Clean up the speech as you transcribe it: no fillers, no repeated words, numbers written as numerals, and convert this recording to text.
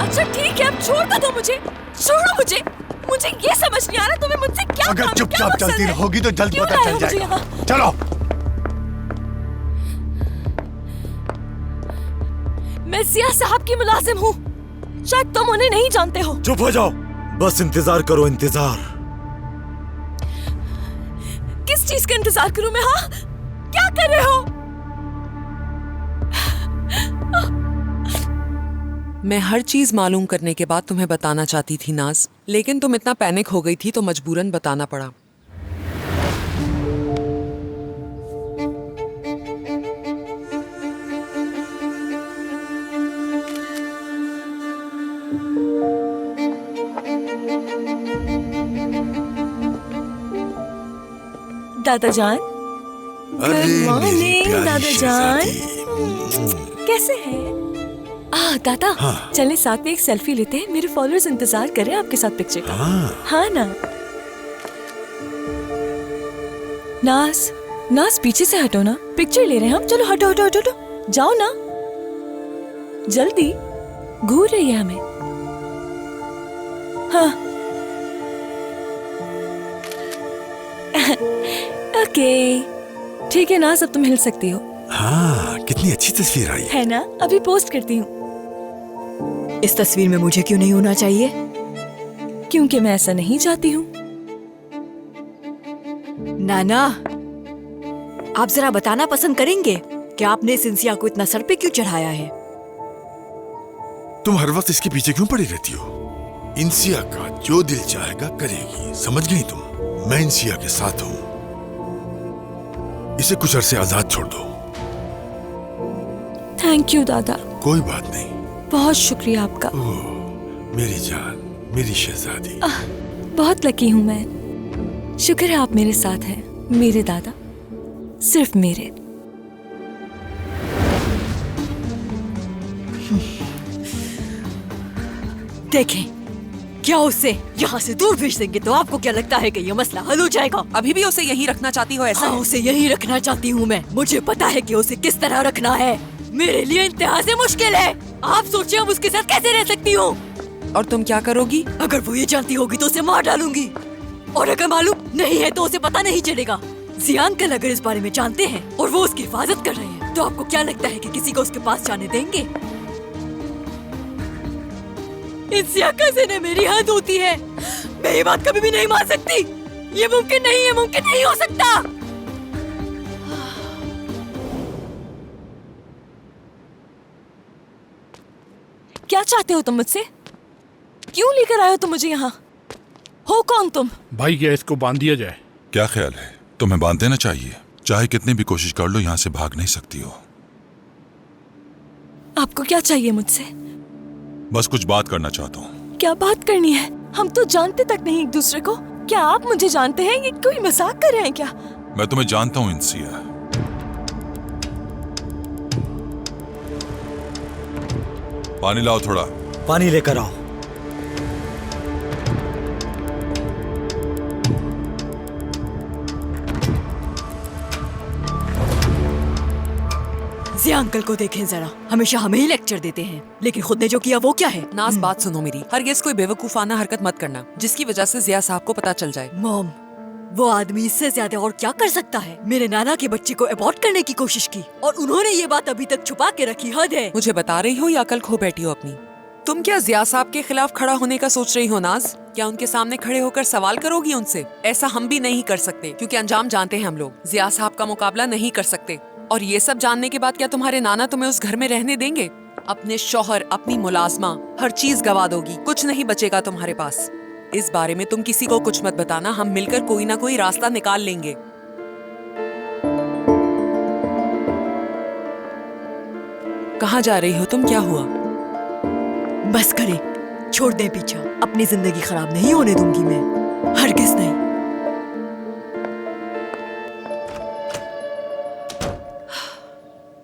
अच्छा ठीक है, अब छोड़ दो मुझे, छोड़ो मुझे। मुझे ये समझ नहीं आ रहा तुम्हें मुझसे क्या अगर चुपचाप चलती रहोगी तो जल्द पता चल जाएगा। चलो। मैं जिया साहब की मुलाजिम हूँ, शायद तुम उन्हें नहीं जानते हो। चुप हो जाओ, बस इंतजार करो, इंतजार। किस चीज का इंतजार करूं मैं? हाँ, क्या कर रहे हो? मैं हर चीज मालूम करने के बाद तुम्हें बताना चाहती थी नाज, लेकिन तुम इतना पैनिक हो गई थी तो मजबूरन बताना पड़ा। दादा जान, गुड मॉर्निंग दादा जान, कैसे हैं? दादा, हाँ। चलें साथ में एक सेल्फी लेते हैं, मेरे फॉलोअर्स इंतजार कर रहे हैं आपके साथ पिक्चर का। हाँ ना। नाज पीछे से हटो ना, पिक्चर ले रहे हैं हम। चलो हटो हटो हटो हटो, जाओ ना जल्दी, घूर रही है हमें। हाँ ओके ठीक है नाज, अब तुम हिल सकती हो। हाँ, कितनी अच्छी तस्वीर आई है ना, अभी पोस्ट करती हूँ। इस तस्वीर में मुझे क्यों नहीं होना चाहिए? क्योंकि मैं ऐसा नहीं चाहती हूँ। नाना, आप जरा बताना पसंद करेंगे कि आपने सिंसिया को इतना सर पे क्यों चढ़ाया है? तुम हर वक्त इसके पीछे क्यों पड़ी रहती हो? इंसिया का जो दिल चाहेगा करेगी, समझ गई तुम? मैं इंसिया के साथ हूँ, इसे कुछ अरसे आजाद छोड़ दो। थैंक यू दादा। कोई बात नहीं। बहुत शुक्रिया आपका। मेरी जान, मेरी शहजादी। बहुत लकी हूँ मैं। शुक्र है आप मेरे साथ हैं, मेरे दादा, सिर्फ मेरे। देखें, क्या उसे यहाँ से दूर भेज देंगे तो आपको क्या लगता है कि ये मसला हल हो जाएगा? अभी भी उसे यहीं रखना चाहती हो ऐसा? हाँ, उसे यहीं रखना चाहती हूँ मैं। मुझे पता है कि उसे किस तरह रखना है। मेरे लिए इंतहा से मुश्किल है। आप सोचिए हम उसके साथ कैसे रह सकती हूँ। और तुम क्या करोगी? अगर वो ये जानती होगी तो उसे मार डालूंगी, और अगर मालूम नहीं है तो उसे पता नहीं चलेगा। जिया अंकल अगर इस बारे में जानते हैं और वो उसकी हिफाजत कर रहे हैं तो आपको क्या लगता है कि किसी को उसके पास जाने देंगे? इंसिया कज़िन है, मेरी हद होती है। मैं ये बात कभी भी नहीं मान सकती। ये मुमकिन नहीं है, मुमकिन नहीं हो सकता। क्या चाहते हो तुम मुझसे? क्यों लेकर आए हो तुम मुझे यहाँ? हो कौन तुम? भाई क्या इसको बांध दिया जाए? क्या ख्याल है? तुम्हें बांध देना चाहिए। चाहे कितनी भी कोशिश कर लो, यहाँ से भाग नहीं सकती हो। आपको क्या चाहिए मुझसे? बस कुछ बात करना चाहता हूँ। क्या बात करनी है? हम तो जानते तक नहीं एक दूसरे को। क्या आप मुझे जानते हैं? ये कोई मजाक कर रहे हैं क्या? मैं तुम्हें जानता हूँ इंसिया। पानी लाओ थोड़ा। पानी लेकर आओ। जिया अंकल को देखें जरा, हमेशा हमें ही लेक्चर देते हैं, लेकिन खुद ने जो किया वो क्या है? नाज बात सुनो मेरी, हरगिज़ कोई बेवकूफाना हरकत मत करना जिसकी वजह से जिया साहब को पता चल जाए। मॉम, वो आदमी इससे ज्यादा और क्या कर सकता है? मेरे नाना के बच्चे को अबॉर्ट करने की कोशिश की और उन्होंने ये बात अभी तक छुपा के रखी। हद है। मुझे बता रही हो या अकल खो बैठी हो अपनी? तुम क्या जिया साहब के खिलाफ खड़ा होने का सोच रही हो नाज? क्या उनके सामने खड़े होकर सवाल करोगी उनसे? ऐसा हम भी नहीं कर सकते क्योंकि अंजाम जानते हैं हम लोग। जिया साहब का मुकाबला नहीं कर सकते। और ये सब जानने के बाद क्या तुम्हारे नाना तुम्हें उस घर में रहने देंगे? अपने शौहर, अपनी मुलाजमा, हर चीज गवा दोगी, कुछ नहीं बचेगा तुम्हारे पास। इस बारे में तुम किसी को कुछ मत बताना, हम मिलकर कोई ना कोई रास्ता निकाल लेंगे। कहाँ जा रही हो तुम? क्या हुआ? बस करें, छोड़ दें पीछा। अपनी जिंदगी खराब नहीं होने दूंगी मैं।